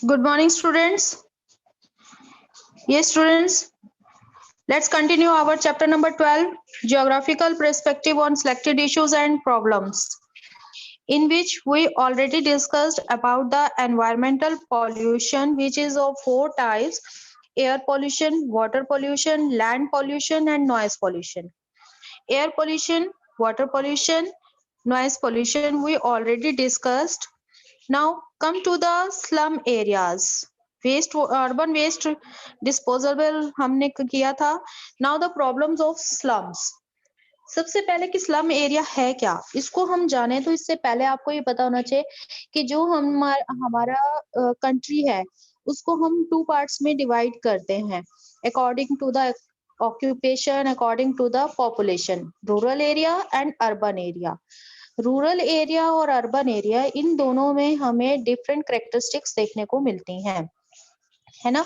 Good morning, students. Yes, students, let's continue our chapter number 12, Geographical Perspective on Selected Issues and Problems, in which we already discussed about the environmental pollution, which is of four types: air pollution, water pollution, land pollution, and noise pollution. Air pollution, water pollution, noise pollution, we already discussed. Now come to the slum areas. Waste, urban waste disposable हमने किया था. Now the problems of slums. सबसे पहले कि slum area है क्या, इसको हम जाने तो इससे पहले आपको ये पता होना चाहिए कि जो हमारा कंट्री है उसको हम टू पार्ट्स में डिवाइड करते हैं according to the occupation, according to the population, rural area and urban area. Rural area और अर्बन एरिया, इन दोनों में हमें डिफरेंट कैरेक्टरिस्टिक्स देखने को मिलती हैं, है ना,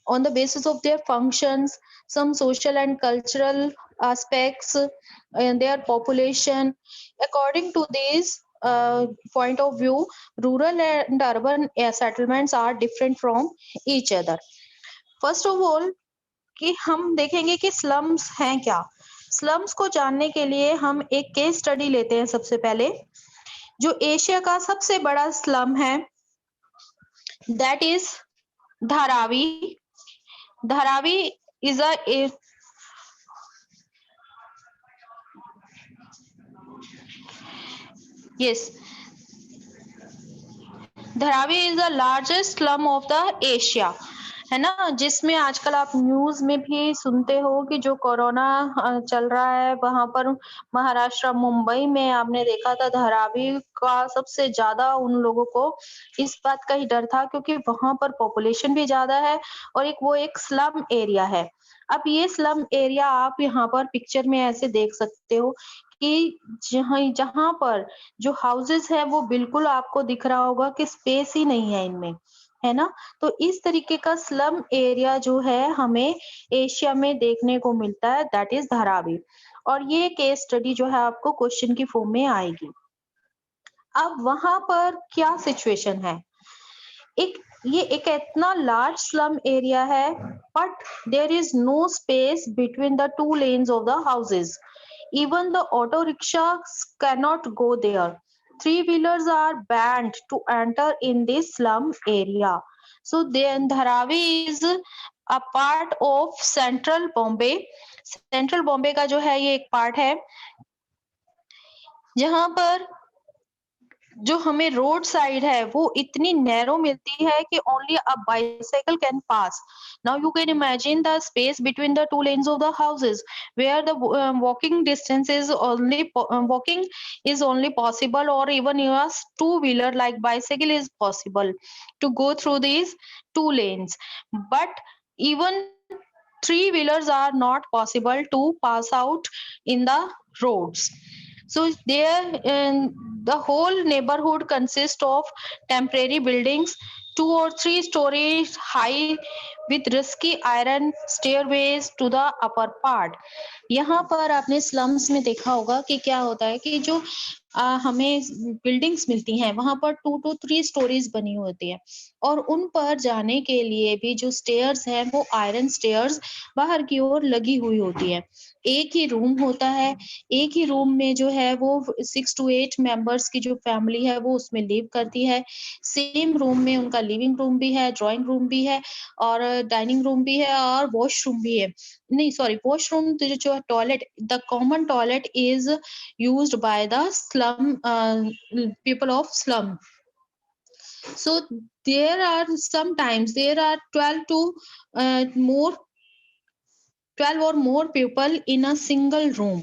on the basis of their functions, some social and cultural aspects, and their population. According to these point of view, rural and urban settlements are different from each other. First of all, कि हम देखेंगे कि slums हैं क्या. Slums को जानने के लिए हम एक केस स्टडी लेते हैं. सबसे पहले जो एशिया का सबसे बड़ा स्लम है, that is Dharavi. Dharavi is a yes, Dharavi is the largest slum of the Asia, है ना, जिसमें आजकल आप न्यूज में भी सुनते हो कि जो कोरोना चल रहा है वहां पर महाराष्ट्र मुंबई में आपने देखा था धारावी का सबसे ज्यादा उन लोगों को इस बात का ही डर था क्योंकि वहां पर पॉपुलेशन भी ज्यादा है और वो एक स्लम एरिया है. अब ये स्लम एरिया आप यहाँ पर पिक्चर में ऐसे देख सकते हो कि जहां पर जो हाउसेस है वो बिल्कुल आपको दिख रहा होगा कि स्पेस ही नहीं है इनमें, है ना. तो इस तरीके का स्लम एरिया जो है हमें एशिया में देखने को मिलता है, दैट इज धारावी. और ये केस स्टडी जो है आपको क्वेश्चन की फॉर्म में आएगी. अब वहां पर क्या सिचुएशन है, ये एक इतना लार्ज स्लम एरिया है but there is no space between the two lanes of the houses. Even the auto rickshaws cannot go there. Three-wheelers are banned to enter in this slum area. So then Dharavi is a part of Central Bombay. Central Bombay का जो है ये एक part है जहां पर जो हमें रोड साइड है वो इतनी नैरो मिलती है कि only a bicycle can pass. Now you can imagine the space between the two lanes of the houses where the walking distance is only walking is only possible, or even your two wheeler like bicycle is possible to go through these two lanes, but even three wheelers are not possible to pass out in the roads. So there, the whole neighborhood consists of temporary buildings, 2 or 3 stories high, with risky iron stairways to the upper part. यहाँ पर आपने slums में देखा होगा कि क्या होता है कि जो हमें बिल्डिंग्स मिलती हैं वहां पर 2 to 3 stories बनी होती है और उन पर जाने के लिए भी जो स्टेयर्स हैं वो आयरन स्टेयर्स बाहर की ओर लगी हुई होती है. एक ही रूम होता है, एक ही रूम में जो है वो 6 to 8 मेंबर्स की जो फैमिली है वो उसमें लिव करती है. सेम रूम में उनका लिविंग रूम भी है, ड्राइंग रूम भी है और डाइनिंग रूम भी है और वॉशरूम भी है. नहीं सॉरी, वॉशरूम जो toilet, the common toilet is used by the slum people of slum. So there are sometimes there are 12 or more people in a single room.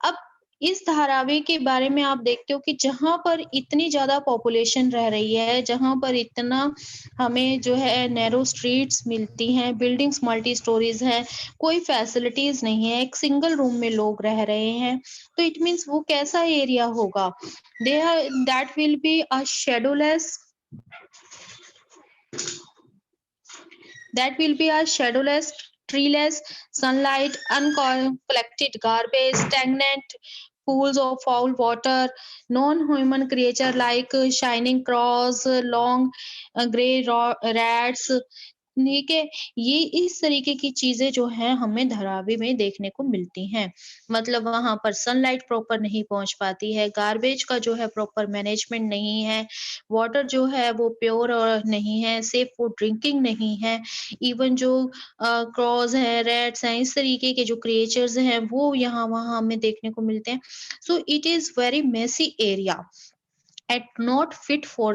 अब इस धारावी के बारे में आप देखते हो कि जहां पर इतनी ज्यादा पॉपुलेशन रह रही है, जहां पर इतना हमें जो है नैरो स्ट्रीट्स मिलती हैं, बिल्डिंग्स मल्टी स्टोरीज हैं, कोई फैसिलिटीज नहीं है, एक सिंगल रूम में लोग रह रहे हैं, तो इट मीन्स वो कैसा एरिया होगा. That will be a shadowless, treeless, sunlight, uncollected garbage, stagnant pools of foul water, non-human creature like shining crows, long grey rats, ठीक है। ये इस तरीके की चीजें जो हैं हमें धारावी में देखने को मिलती हैं। मतलब वहां पर सनलाइट प्रॉपर नहीं पहुंच पाती है, गार्बेज का जो है प्रॉपर मैनेजमेंट नहीं है, वाटर जो है वो प्योर नहीं है, सेफ फॉर ड्रिंकिंग नहीं है। इवन जो क्रॉस है, रेड्स हैं, इस तरीके के जो क्रिएचर्स हैं वो यहाँ वहाँ हमें देखने को मिलते हैं। So it is very messy area and not fit for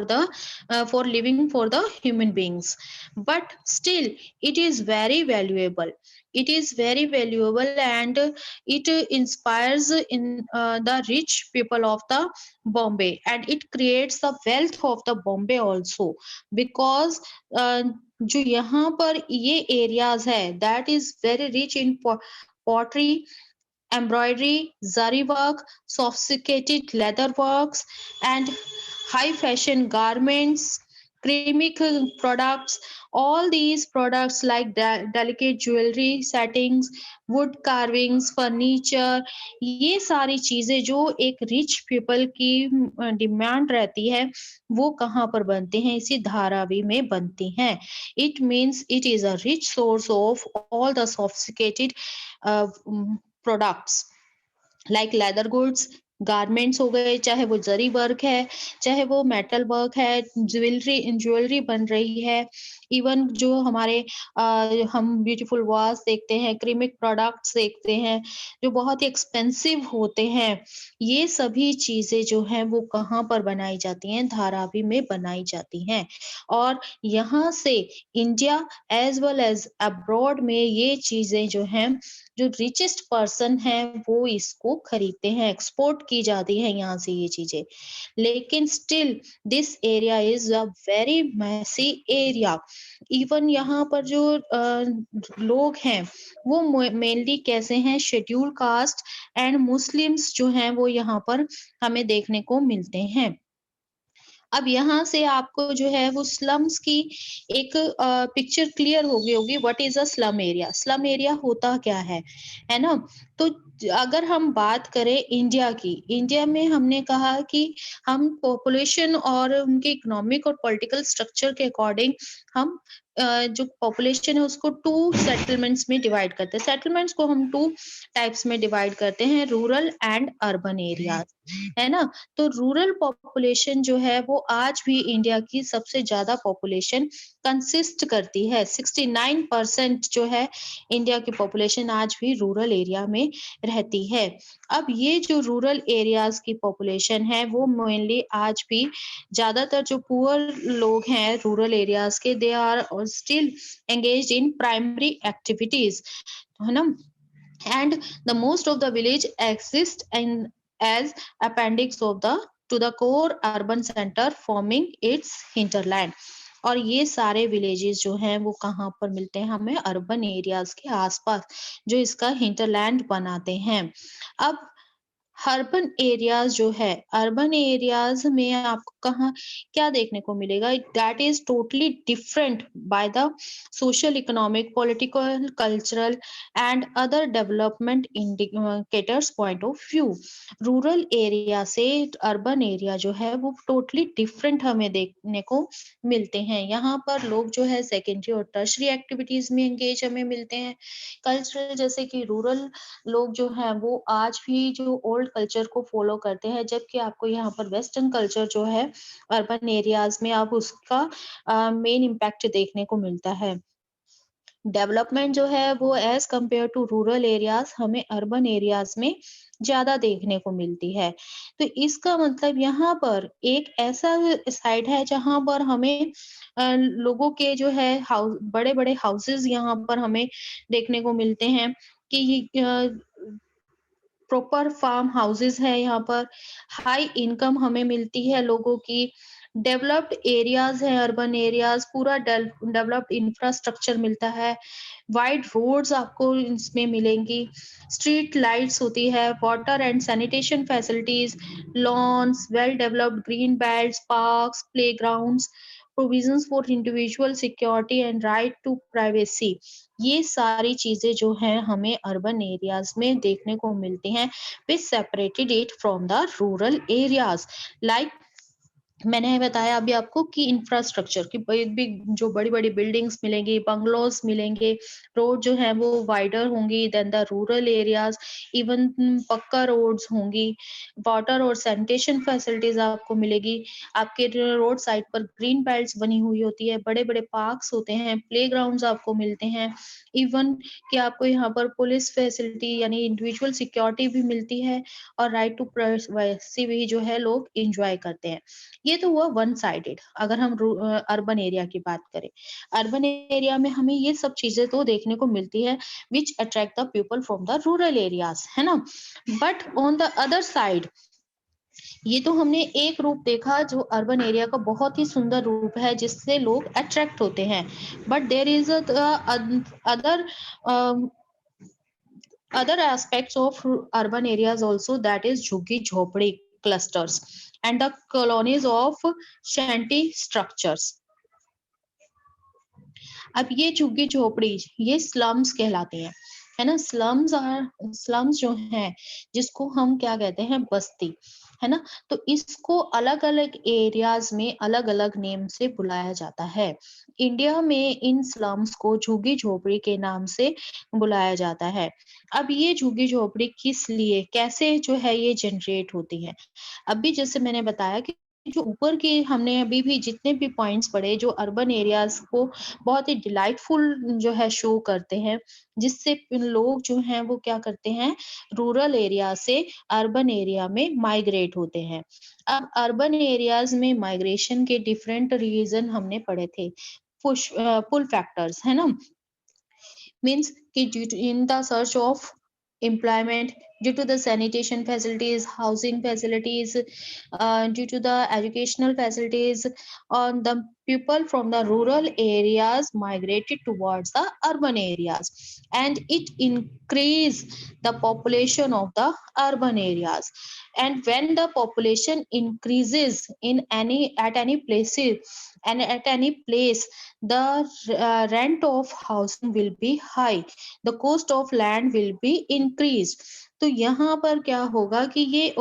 living for the human beings, but still it is very valuable. It is very valuable, and it inspires in the rich people of the Bombay, and it creates the wealth of the Bombay also, because जो यहाँ पर ये areas है that is very rich in pottery, embroidery, zari work, sophisticated leather works, and high fashion garments, chemical products. All these products like delicate jewelry settings, wood carvings, furniture, ये सारी चीजें जो एक रिच पीपल की demand रहती है, वो कहाँ पर बनते हैं? इसी धारावी में बनती हैं। It means it is a rich source of all the sophisticated products like leather goods, garments हो गए, चाहे वो जरी वर्क है, चाहे वो मेटल वर्क है, ज्वेलरी बन रही है। इवन जो हमारे हम ब्यूटीफुल वास देखते हैं, क्रीमिक प्रोडक्ट्स देखते हैं, जो बहुत ही एक्सपेंसिव होते हैं। ये सभी चीजें जो हैं वो कहाँ पर बनाई जाती हैं? धारावी में बनाई जाती हैं। और यहाँ से India as well as abroad में ये चीजें जो हैं, जो रिचेस्ट पर्सन है वो इसको खरीदते हैं, एक्सपोर्ट की जाती है यहाँ से ये चीजें। लेकिन still this area is a very messy area. Even यहाँ पर जो लोग हैं वो मेनली कैसे हैं? शेड्यूल कास्ट एंड मुस्लिम्स जो हैं वो यहाँ पर हमें देखने को मिलते हैं। अब यहाँ से आपको जो है वो स्लम्स की एक पिक्चर क्लियर हो गई होगी। What is a slum area? Slum area होता क्या है ना? तो अगर हम बात करें इंडिया की, इंडिया में हमने कहा कि हम पॉपुलेशन और उनके इकोनॉमिक और पॉलिटिकल स्ट्रक्चर के अकॉर्डिंग हम जो पॉपुलेशन है उसको 2 सेटलमेंट्स में डिवाइड करते हैं। सेटलमेंट्स को हम 2 टाइप्स में डिवाइड करते हैं, रूरल एंड अर्बन एरियाज, है ना? तो रूरल पॉपुलेशन जो है वो आज भी इंडिया की सबसे ज्यादा पॉपुलेशन कंसिस्ट करती है। 69% जो है इंडिया की पॉपुलेशन आज भी रूरल एरिया में रहती है। अब ये जो रूरल एरियाज की पॉपुलेशन है वो मेनली आज भी ज्यादातर जो पुअर लोग हैं रूरल एरियाज के, they are still engaged in primary activities, है ना? And the most of the village exist in as appendix of the to the core urban center forming its hinterland। और ये सारे विलेजेस जो हैं वो कहाँ पर मिलते हैं? हमें अर्बन एरियाज के आसपास, जो इसका हिंटरलैंड बनाते हैं। अब अर्बन एरियाज जो है, अर्बन एरियाज में आपको कहाँ क्या देखने को मिलेगा? That is totally different by the social, economic, political, cultural and other development indicators point of view. Rural area से अर्बन एरिया जो है वो टोटली डिफरेंट हमें देखने को मिलते हैं। यहाँ पर लोग जो है सेकेंडरी और टर्शरी एक्टिविटीज में एंगेज हमें मिलते हैं। कल्चरल, जैसे कि रूरल लोग जो हैं वो आज भी जो ओल्ड कल्चर को फॉलो करते हैं, जबकि आपको यहाँ पर वेस्टर्न कल्चर जो है अर्बन एरियाज में अब उसका मेन इम्पैक्ट देखने को मिलता है। डेवलपमेंट जो है वो as compare to rural areas हमें अर्बन एरियाज में ज्यादा देखने को मिलती है। तो इसका मतलब यहाँ पर एक ऐसा साइड है जहाँ पर हमें लोगों के जो है हाउस, बड़े बड़े हाउसेस यहाँ पर हमें देखने को मिलते हैं कि प्रॉपर फार्म हाउसेस है यहाँ पर, हाई इनकम हमें मिलती है लोगों की, डेवलप्ड एरियाज है, अर्बन एरियाज, पूरा डेवलप्ड इंफ्रास्ट्रक्चर मिलता है, वाइड रोड्स आपको इसमें मिलेंगी, स्ट्रीट लाइट्स होती है, water and sanitation facilities, lawns, well developed green belts, parks, playgrounds, provisions for individual security and right to privacy। ये सारी चीजें जो है हमें अर्बन एरियाज में देखने को मिलती हैं, which separated it from the rural areas. Like मैंने बताया अभी आपको कि इंफ्रास्ट्रक्चर की बिग बिग जो बड़ी-बड़ी बिल्डिंग्स मिलेंगी, बंगलोज़ मिलेंगे, रोड जो है वो वाइडर होंगी than the rural areas, even pucca roads होंगी, वाटर और सैनिटेशन फैसिलिटीज़ आपको मिलेगी। आपके रोड साइड पर ग्रीन बेल्ट्स बनी हुई होती है, बड़े-बड़े पार्क्स होते हैं, प्लेग्राउंड्स आपको मिलते हैं, इवन कि आपको यहाँ पर पुलिस फैसिलिटी यानी इंडिविजुअल सिक्योरिटी भी मिलती है और राइट टू प्राइवेसी भी जो है लोग एन्जॉय करते हैं। ये तो हुआ वन साइडेड। अगर हम अर्बन एरिया की बात करें, अर्बन एरिया में हमें ये सब चीजें तो देखने को मिलती है which attract the people from the rural areas, है ना। But on the other side, ये तो हमने एक रूप देखा जो अर्बन एरिया का बहुत ही सुंदर रूप है जिससे लोग अट्रैक्ट होते हैं। But there is other other aspects of urban areas also, that is jhuggi jhopdi clusters and the colonies of shanty structures। अब ये झुग्गी झोपड़ी ये स्लम्स कहलाते हैं, है ना। स्लम्स जो है जिसको हम क्या कहते हैं, बस्ती, है ना। तो इसको अलग अलग एरियाज में अलग अलग नेम से बुलाया जाता है। इंडिया में इन स्लम्स को झुग्गी झोपड़ी के नाम से बुलाया जाता है। अब ये झुग्गी झोपड़ी किस लिए कैसे जो है ये जनरेट होती है, अभी जैसे मैंने बताया कि जो ऊपर की हमने अभी भी जितने भी पॉइंट्स पढ़े जो अर्बन एरियाज को बहुत ही डिलाइटफुल जो है शो करते हैं, जिससे लोग जो हैं वो क्या करते हैं, रूरल एरिया से अर्बन एरिया में माइग्रेट होते हैं। अब अर्बन एरियाज में माइग्रेशन के डिफरेंट रीजन हमने पढ़े थे, पुश पुल फैक्टर्स, है ना। मीन्स कि due to in the search of employment, due to the sanitation facilities, housing facilities, due to the educational facilities, the people from the rural areas migrated towards the urban areas, and it increased the population of the urban areas. And when the population increases in any places and at any place, the rent of housing will be high, the cost of land will be increased। तो यहाँ पर क्या होगा कि ये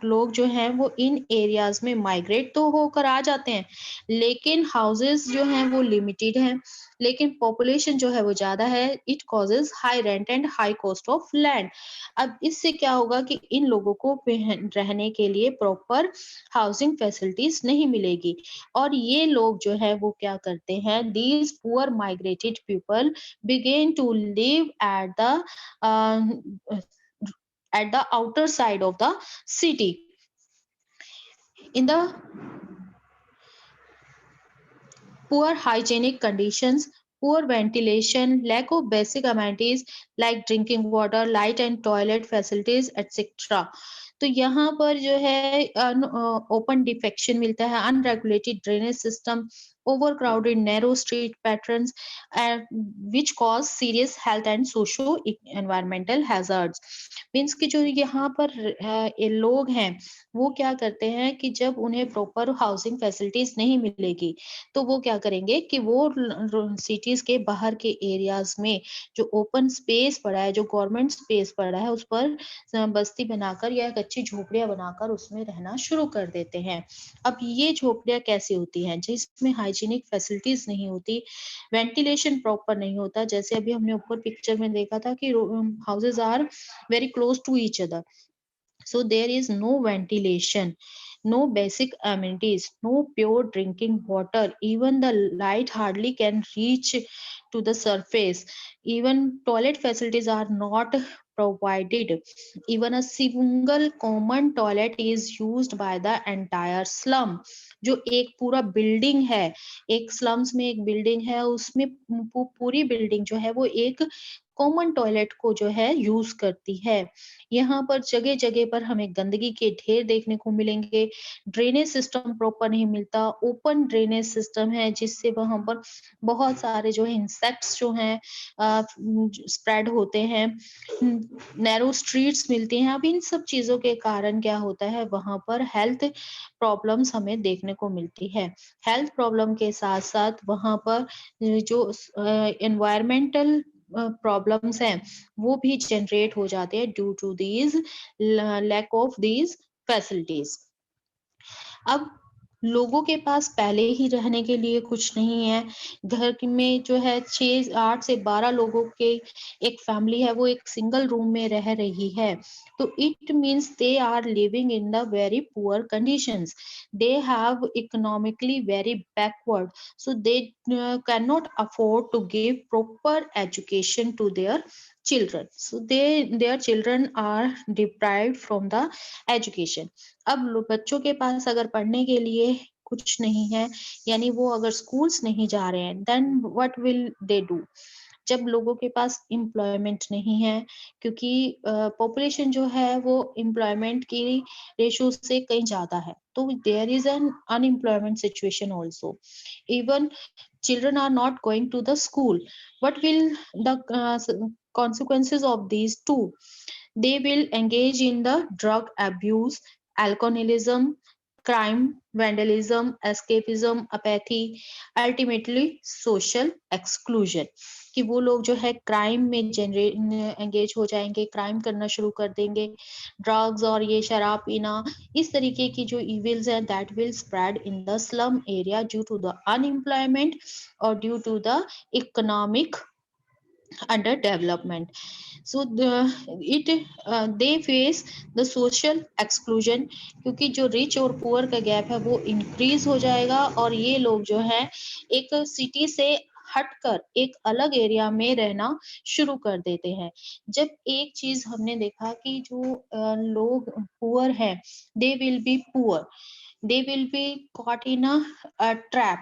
लोग जो हैं वो इन एरियाज में माइग्रेट तो होकर आ जाते हैं, लेकिन हाउसेस जो हैं वो लिमिटेड हैं, लेकिन पॉपुलेशन जो है वो ज्यादा है। It causes high rent and high cost of land. अब इससे क्या होगा कि इन लोगों को रहने के लिए प्रॉपर हाउसिंग फैसिलिटीज नहीं मिलेगी, और ये लोग जो है वो क्या करते हैं, these poor migrated people begin to live at the outer side of the city in the poor hygienic conditions, poor ventilation, lack of basic amenities like drinking water, light and toilet facilities, etc. तो यहाँ पर जो है open defection मिलता है, unregulated drainage system, overcrowded narrow street patterns, which cause serious health and socio environmental hazards। Means कि जो यहाँ पर ये लोग हैं वो क्या करते हैं कि जब उन्हें प्रॉपर हाउसिंग फैसिलिटीज नहीं मिलेगी तो वो क्या करेंगे कि वो सिटीज के बाहर के एरियाज में जो ओपन स्पेस पड़ा है, जो गवर्नमेंट स्पेस पड़ा है, उस पर बस्ती बनाकर या कच्ची झोपड़ियां बनाकर उसमें रहना शुरू कर देते हैं। अब ये झोपड़ियां कैसी होती हैं, जिसमें हाइजीनिक फैसिलिटीज नहीं होती, वेंटिलेशन प्रॉपर नहीं होता, जैसे अभी हमने ऊपर पिक्चर में देखा था कि houses are very close to each other, so there is no ventilation, no basic amenities, no pure drinking water, even the light hardly can reach to the surface, even toilet facilities are not provided, even a single common toilet is used by the entire slum। जो एक पूरा building है, एक slums में एक building है, उसमें पूरी बिल्डिंग जो है वो एक कॉमन टॉयलेट को जो है यूज करती है। यहाँ पर जगह जगह पर हमें गंदगी के ढेर देखने को मिलेंगे, ड्रेनेज सिस्टम प्रॉपर नहीं मिलता, ओपन ड्रेनेज सिस्टम है जिससे वहां पर बहुत सारे जो है इंसेक्ट्स जो हैं स्प्रेड होते हैं, नैरो स्ट्रीट्स मिलती हैं। अब इन सब चीजों के कारण क्या होता है, वहां पर हेल्थ प्रॉब्लम्स हमें देखने को मिलती है। हेल्थ प्रॉब्लम के साथ साथ वहां पर जो एनवायरमेंटल प्रॉब्लम्स हैं वो भी जनरेट हो जाते हैं due to these lack of these facilities. अब लोगों के पास पहले ही रहने के लिए कुछ नहीं है, घर में जो है 8 से 12 लोगों के एक फैमिली है, वो एक सिंगल रूम में रह रही है, तो it means they are living in the very poor conditions, they have economically very backward, so they can not afford to give proper education to their children, so their children are deprived from the education। अब बच्चों के पास अगर पढ़ने के लिए कुछ नहीं है, यानी वो अगर स्कूल्स नहीं जा रहे हैं, then what will they do? जब लोगों के पास एम्प्लॉयमेंट नहीं है, क्योंकि पॉपुलेशन जो है वो एम्प्लॉयमेंट की रेशियो से कहीं ज्यादा है, तो there is an unemployment situation also. Even children are not going to the school, what will the consequences of these two? They will engage in the drug abuse, alcoholism, crime, vandalism, escapism, apathy, ultimately social exclusion। कि वो लोग जो है crime में engage हो जाएंगे, crime करना शुरू कर देंगे, ड्रग्स और ये शराब पीना, इस तरीके की जो इविल्स हैं that will spread in the slum area due to the unemployment और due to the economic under development, so they face the social exclusion, क्योंकि जो रिच और पुअर का गैप है वो इंक्रीज हो जाएगा और ये लोग जो है एक सिटी से हटकर एक अलग एरिया में रहना शुरू कर देते हैं। जब एक चीज हमने देखा कि जो लोग पुअर हैं, they will be poor, they will be caught in a trap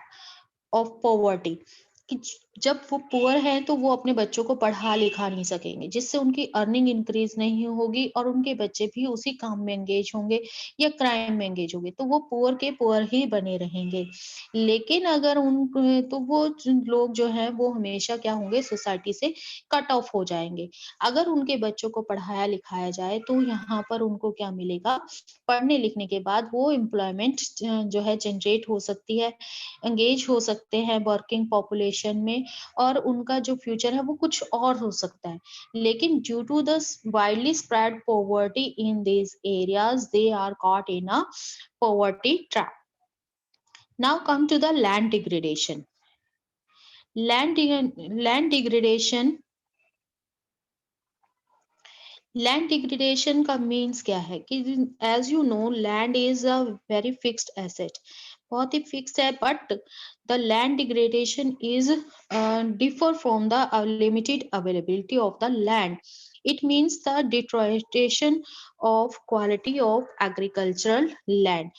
of poverty, कि जब वो पुअर है तो वो अपने बच्चों को पढ़ा लिखा नहीं सकेंगे, जिससे उनकी अर्निंग इंक्रीज नहीं होगी और उनके बच्चे भी उसी काम में एंगेज होंगे या क्राइम में एंगेज होंगे, तो वो पुअर के पुअर ही बने रहेंगे। लेकिन अगर उन तो वो लोग जो है वो हमेशा क्या होंगे, सोसाइटी से कट ऑफ हो जाएंगे। अगर उनके बच्चों को पढ़ाया लिखाया जाए तो यहाँ पर उनको क्या मिलेगा, पढ़ने लिखने के बाद वो एम्प्लॉयमेंट जो है जनरेट हो सकती है, एंगेज हो सकते हैं वर्किंग पॉपुलेशन में और उनका जो फ्यूचर है वो कुछ और हो सकता है। लेकिन due to the widely spread poverty in these areas, they are caught in a poverty trap. Now come to the land degradation. Land degradation, land degradation का मीन्स क्या है कि as you know land is a very fixed asset, बहुत ही fixed है, but the land degradation is differ from the limited availability of the land. It means the deterioration of quality of agricultural land.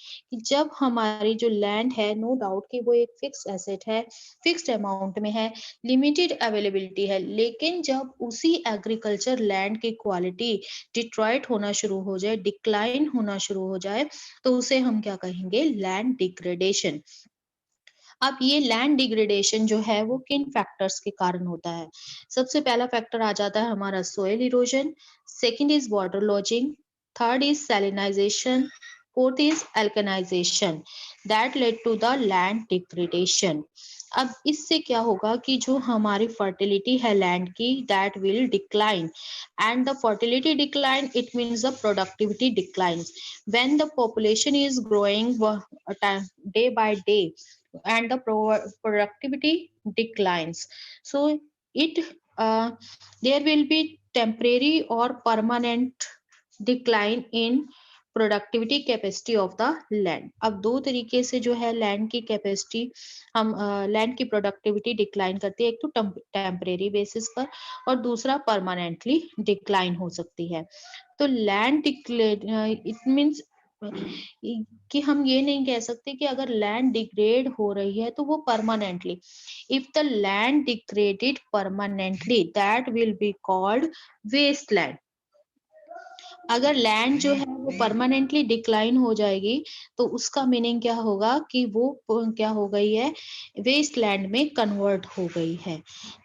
जब हमारी जो land है, no doubt कि वो एक फिक्स्ड एसेट है, फिक्स्ड अमाउंट में है, लिमिटेड अवेलेबिलिटी है, लेकिन जब उसी एग्रीकल्चर लैंड की क्वालिटी डिट्रॉइट होना शुरू हो जाए, डिक्लाइन होना शुरू हो जाए, तो उसे हम क्या कहेंगे, लैंड डिग्रेडेशन। अब ये लैंड डिग्रेडेशन जो है वो किन फैक्टर्स के कारण होता है? सबसे पहला फैक्टर आ जाता है हमारा soil erosion, second is water logging, third is salinization, fourth is alkalinization that led to the land degradation. अब इससे क्या होगा कि जो हमारी फर्टिलिटी है लैंड की, that will decline, and the fertility decline it means the productivity declines. When the population is growing day by day and the productivity declines, so it there will be temporary or permanent decline in productivity capacity of the land. अब दो तरीके से जो है land की capacity, हम land की productivity decline करती है, एक तो टेम्परेरी बेसिस पर और दूसरा परमानेंटली डिक्लाइन हो सकती है। तो लैंड इट मीन्स कि हम ये नहीं कह सकते कि अगर लैंड डिग्रेड हो रही है तो वो permanently, if the land degraded permanently that will be called wasteland. अगर लैंड जो है वो परमानेंटली डिक्लाइन हो जाएगी तो उसका मीनिंग क्या होगा कि वो क्या हो गई है, वेस्टलैंड में कन्वर्ट हो गई है।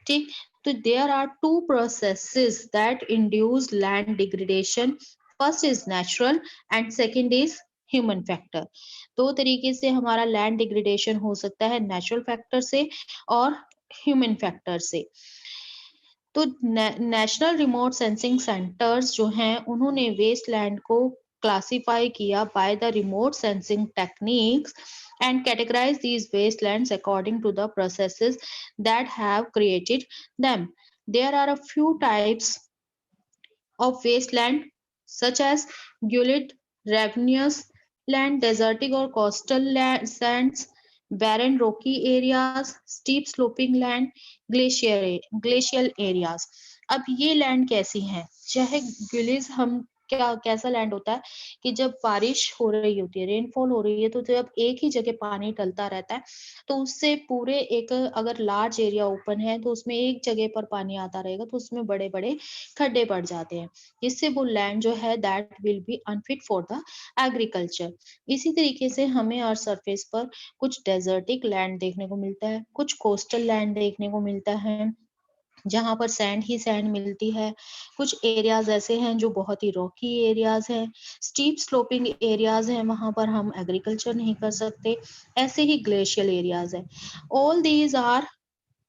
ठीक, तो there are two processes that induce land degradation, first is natural and second is human factor. दो तरीके से हमारा लैंड डिग्रेडेशन हो सकता है, नेचुरल फैक्टर से और ह्यूमन फैक्टर से। तो नेशनल रिमोट सेंसिंग सेंटर्स जो हैं उन्होंने वेस्टलैंड को क्लासिफाई किया by the remote sensing techniques and categorize these wastelands according to the processes that have created them. There are a few types of wasteland such as gulid, ravenous land, desertic or coastal land, sands, barren rocky areas, steep sloping land, glacial areas. अब ये land कैसी हैं? चाहे Gillies हम क्या कैसा land होता है कि जब बारिश हो रही होती है, रेनफॉल हो रही है, तो जब एक ही जगह पानी टलता रहता है तो उससे पूरे एक अगर लार्ज एरिया ओपन है तो उसमें एक जगह पर पानी आता रहेगा तो उसमें बड़े बड़े खड्डे पड़ जाते हैं, इससे वो लैंड जो है that will B unfit for the agriculture. इसी तरीके से हमें अर्थ सरफेस पर कुछ डेजर्टिक लैंड देखने को मिलता है, कुछ कोस्टल लैंड देखने को मिलता है जहां पर सैंड ही सैंड मिलती है, कुछ एरियाज ऐसे हैं जो बहुत ही रॉकी एरियाज हैं, स्टीप स्लोपिंग एरियाज हैं, वहां पर हम एग्रीकल्चर नहीं कर सकते, ऐसे ही ग्लेशियल एरियाज है। All these are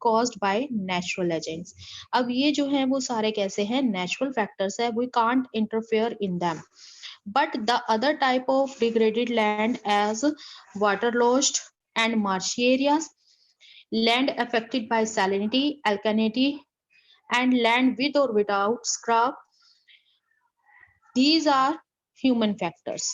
caused by natural agents. अब ये जो है वो सारे कैसे हैं? Natural factors है, we can't interfere in them. But the other type of degraded land as waterlogged and marshy areas, land affected by salinity, alkalinity, and land with or without scrub, these are human factors.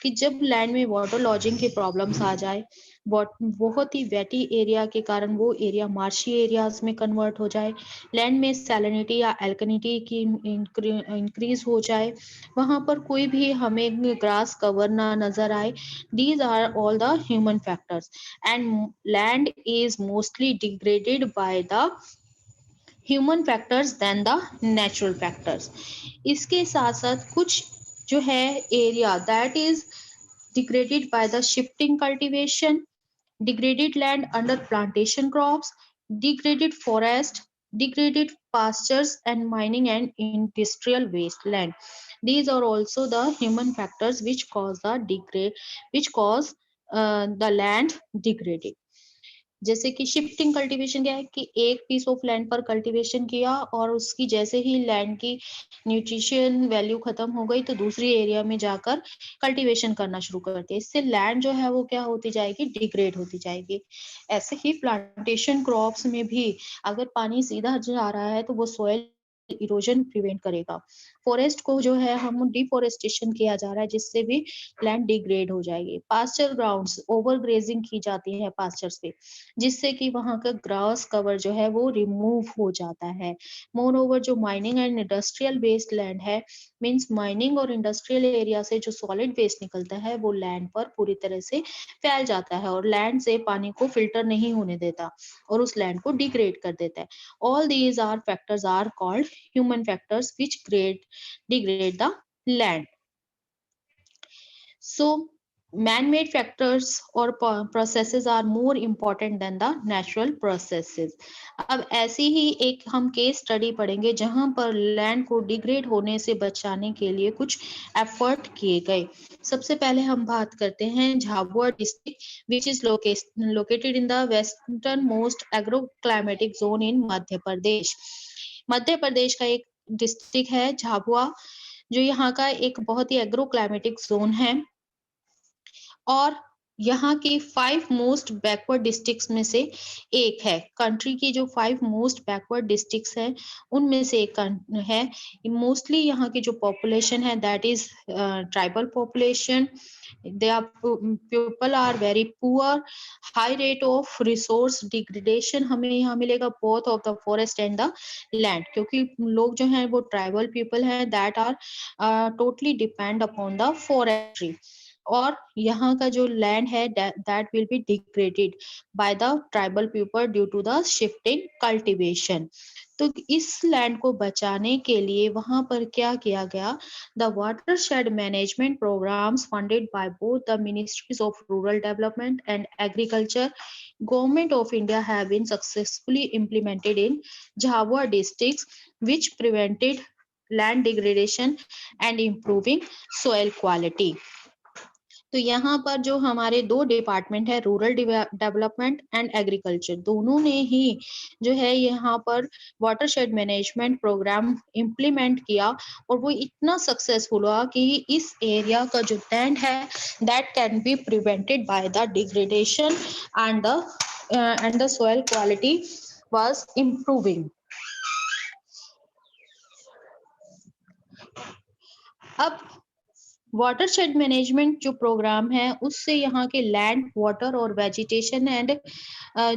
कि जब land में water lodging की problems आ जाए, बहुत ही वेटी area के कारण वो area marshy areas में कन्वर्ट हो जाए, लैंड में सैलिनिटी या एल्कनिटी की इंक्रीज हो जाए, वहां पर कोई भी हमें ग्रास कवर ना नजर आए, these are all the human factors and land is mostly degraded by the human factors than the natural factors. इसके साथ साथ कुछ जो है area that is degraded by the shifting cultivation, degraded land under plantation crops, degraded forest, degraded pastures, and mining and industrial wasteland. These are also the human factors which cause the land degraded. जैसे कि shifting cultivation क्या है कि एक piece of land पर cultivation किया और उसकी जैसे ही लैंड की न्यूट्रिशन वैल्यू खत्म हो गई तो दूसरी एरिया में जाकर कल्टीवेशन करना शुरू करते हैं, इससे लैंड जो है वो क्या होती जाएगी? डिग्रेड होती जाएगी। ऐसे ही प्लांटेशन क्रॉप्स में भी अगर पानी सीधा जा रहा है तो वो सॉइल इरोजन प्रिवेंट करेगा। फॉरेस्ट को जो है हम डिफोरेस्टेशन किया जा रहा है जिससे भी लैंड डिग्रेड हो जाएगी। पास्चर ग्राउंड्स ओवर ग्रेजिंग की जाती है पास्चर्स पे जिससे कि वहां का ग्रास कवर जो है वो रिमूव हो जाता है। मोर ओवर जो mining and industrial waste land है मींस माइनिंग और इंडस्ट्रियल एरिया से जो सॉलिड वेस्ट निकलता है वो लैंड पर पूरी तरह से फैल जाता है और लैंड से पानी को फिल्टर नहीं होने देता और उस लैंड को डिग्रेड कर देता है। All these are factors are called human factors which degrade the land. So man-made factors or processes are more important than the natural processes. अब ऐसी ही एक हम केस स्टडी पढ़ेंगे जहां पर लैंड को डिग्रेड होने से बचाने के लिए कुछ एफर्ट किए गए। सबसे पहले हम बात करते हैं Jhabua district which is located in the western most agroclimatic zone in Madhya Pradesh. Madhya Pradesh का एक डिस्ट्रिक्ट है झाबुआ जो यहाँ का एक बहुत ही एग्रो क्लाइमेटिक जोन है और यहाँ के 5 मोस्ट बैकवर्ड डिस्ट्रिक्ट्स में से एक है। कंट्री की जो 5 मोस्ट बैकवर्ड डिस्ट्रिक्ट्स हैं उनमें से एक है। मोस्टली यहाँ की जो पॉपुलेशन है that is tribal population. People are very poor, high rate of resource degradation हमें यहाँ मिलेगा both of the forest and the land, क्योंकि लोग जो हैं वो ट्राइबल पीपल हैं that are totally depend upon the forestry. और यहाँ का जो लैंड है that will be degraded by the tribal people due to the shifting cultivation. तो इस लैंड को बचाने के लिए वहां पर क्या किया गया? The watershed management programs funded by both the ministries of rural development and agriculture government of India have been successfully implemented in Jhabua districts which prevented land degradation and improving soil quality. तो यहाँ पर जो हमारे दो department है, rural development and agriculture, दोनों ने ही जो है यहाँ पर वाटरशेड मैनेजमेंट प्रोग्राम इम्प्लीमेंट किया और वो इतना सक्सेसफुल हुआ कि इस एरिया का जो लैंड है that can be prevented by the degradation and the soil quality was improving. अब वाटरशेड मैनेजमेंट जो प्रोग्राम है उससे यहाँ के लैंड, वाटर और वेजिटेशन एंड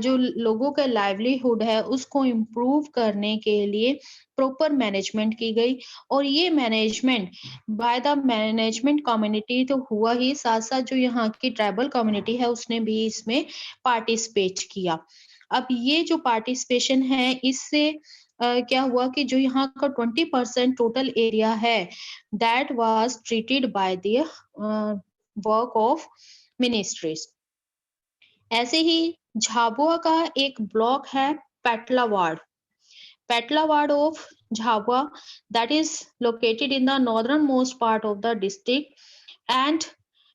जो लोगों का लाइवलीहुड है उसको इम्प्रूव करने के लिए प्रॉपर मैनेजमेंट की गई। और ये management by the management community तो हुआ ही, साथ साथ जो यहाँ की ट्राइबल कम्युनिटी है उसने भी इसमें पार्टिसिपेट किया। अब ये जो पार्टिसिपेशन है इससे क्या हुआ कि जो यहाँ का 20% टोटल एरिया है that was treated by the work of ministries। ऐसे ही झाबुआ का एक ब्लॉक है पेटलावाड़ of Jhabua, that is located in the northernmost part of the district and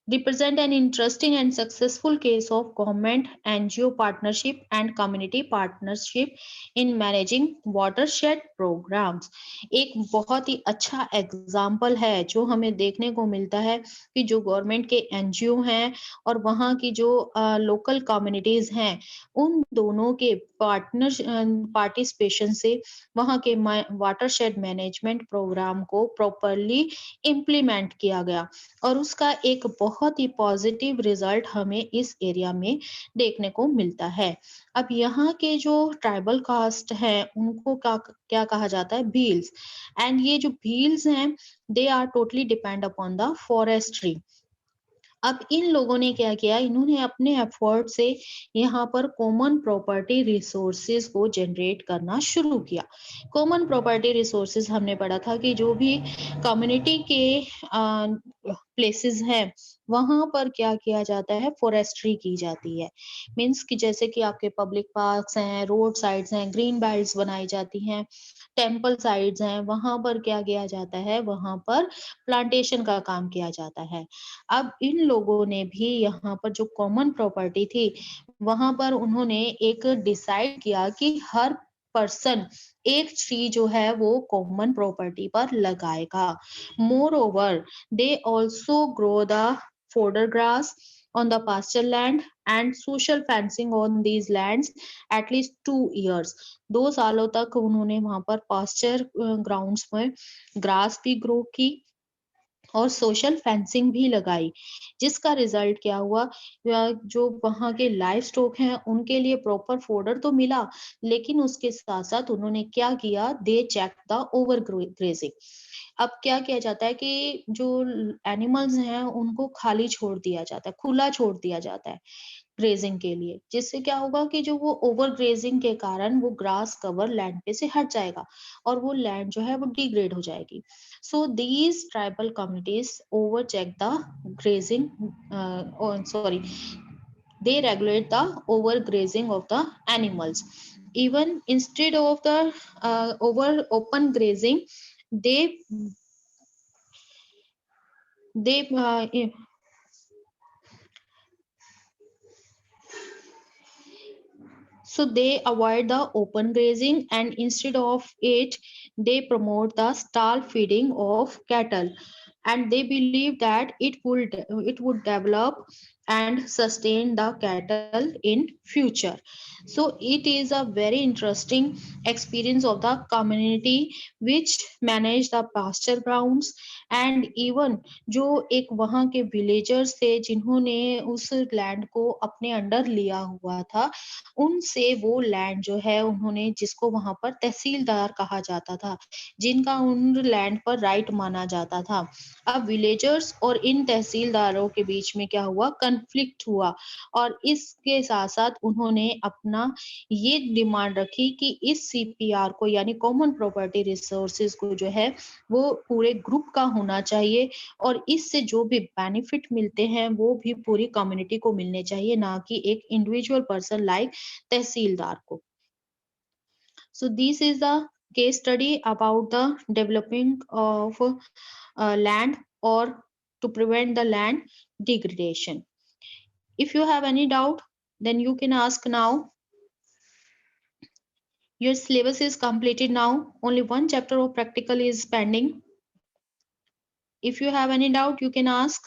represent an interesting and successful case of government NGO partnership and community partnership in managing watershed programs। एक बहुत ही अच्छा example है जो हमें देखने को मिलता है कि जो गवर्नमेंट के एनजीओ हैं और वहाँ की जो लोकल कम्युनिटीज हैं उन दोनों के पार्टिसिपेशन से वहाँ के वाटरशेड मैनेजमेंट प्रोग्राम को प्रॉपरली इम्प्लीमेंट किया गया और उसका एक बहुत ही पॉजिटिव रिजल्ट हमें इस एरिया में देखने को मिलता है। अब यहाँ के जो ट्राइबल कास्ट है उनको क्या कहा जाता है, भील्स। एंड ये जो भील्स हैं they are totally depend upon the forestry. अब इन लोगों ने क्या किया, इन्होंने अपने एफर्ट से यहाँ पर कॉमन प्रॉपर्टी रिसोर्सेज को जनरेट करना शुरू किया। कॉमन प्रॉपर्टी रिसोर्सेज हमने पढ़ा था कि जो भी कम्युनिटी के प्लेसेस हैं वहां पर क्या किया जाता है, फॉरेस्ट्री की जाती है। मीन्स कि जैसे कि आपके पब्लिक पार्क्स हैं, रोड साइड्स हैं, ग्रीन बेल्ट्स बनाई जाती हैं, टेम्पल साइड्स हैं, वहां पर क्या किया जाता है, वहां पर प्लांटेशन का काम किया जाता है। अब इन लोगों ने भी यहाँ पर जो कॉमन प्रॉपर्टी थी वहां पर उन्होंने एक डिसाइड किया कि हर पर्सन एक ट्री जो है वो कॉमन प्रॉपर्टी पर लगाएगा। More over they also grow the fodder grass on the pasture land and social fencing on these lands at least 2 years। 2 सालों तक उन्होंने वहां पर पास्चर ग्राउंड्स में ग्रास भी ग्रो की और सोशल फेंसिंग भी लगाई, जिसका रिजल्ट क्या हुआ, जो वहां के लाइव स्टॉक हैं उनके लिए प्रॉपर फोडर तो मिला, लेकिन उसके साथ साथ उन्होंने क्या किया, दे चेक द ओवर ग्रेजिंग। अब क्या किया जाता है कि जो एनिमल्स हैं उनको खाली छोड़ दिया जाता है, खुला छोड़ दिया जाता है ग्रेजिंग के लिए, जिससे क्या होगा कि जो वो ओवर ग्रेजिंग के कारण वो ग्रास कवर लैंड पे से हट जाएगा और वो लैंड जो है वो डिग्रेड हो जाएगी। So these tribal communities overcheck the grazing, sorry, they regulate the overgrazing of the animals. Even instead of the over open grazing, they so they avoid the open grazing and instead of it they promote the stall feeding of cattle, and they believe that it would develop and sustain the cattle in future। So it is a very interesting experience of the community which manage the pasture grounds and even जो एक वहाँ के villagers थे जिन्होंने उस land को अपने under लिया हुआ था, उनसे वो लैंड जो है उन्होंने, जिसको वहां पर तहसीलदार कहा जाता था, जिनका उन लैंड पर राइट माना जाता था, अब विलेजर्स और इन तहसीलदारों के बीच में क्या हुआ, कन्फ्लिक्ट हुआ। और इसके साथ साथ उन्होंने अपना ये डिमांड रखी कि इस सीपीआर को यानी कॉमन प्रॉपर्टी रिसोर्सेज को जो है वो पूरे ग्रुप का होना चाहिए और इससे जो भी बेनिफिट मिलते हैं वो भी पूरी कम्युनिटी को मिलने चाहिए, ना कि एक इंडिविजुअल पर्सन लाइक तहसीलदार को। So this is the case study about the developing of land or to prevent the land degradation. If you have any doubt, then you can ask now. Your syllabus is completed now. Only one chapter of practical is pending. If you have any doubt, you can ask.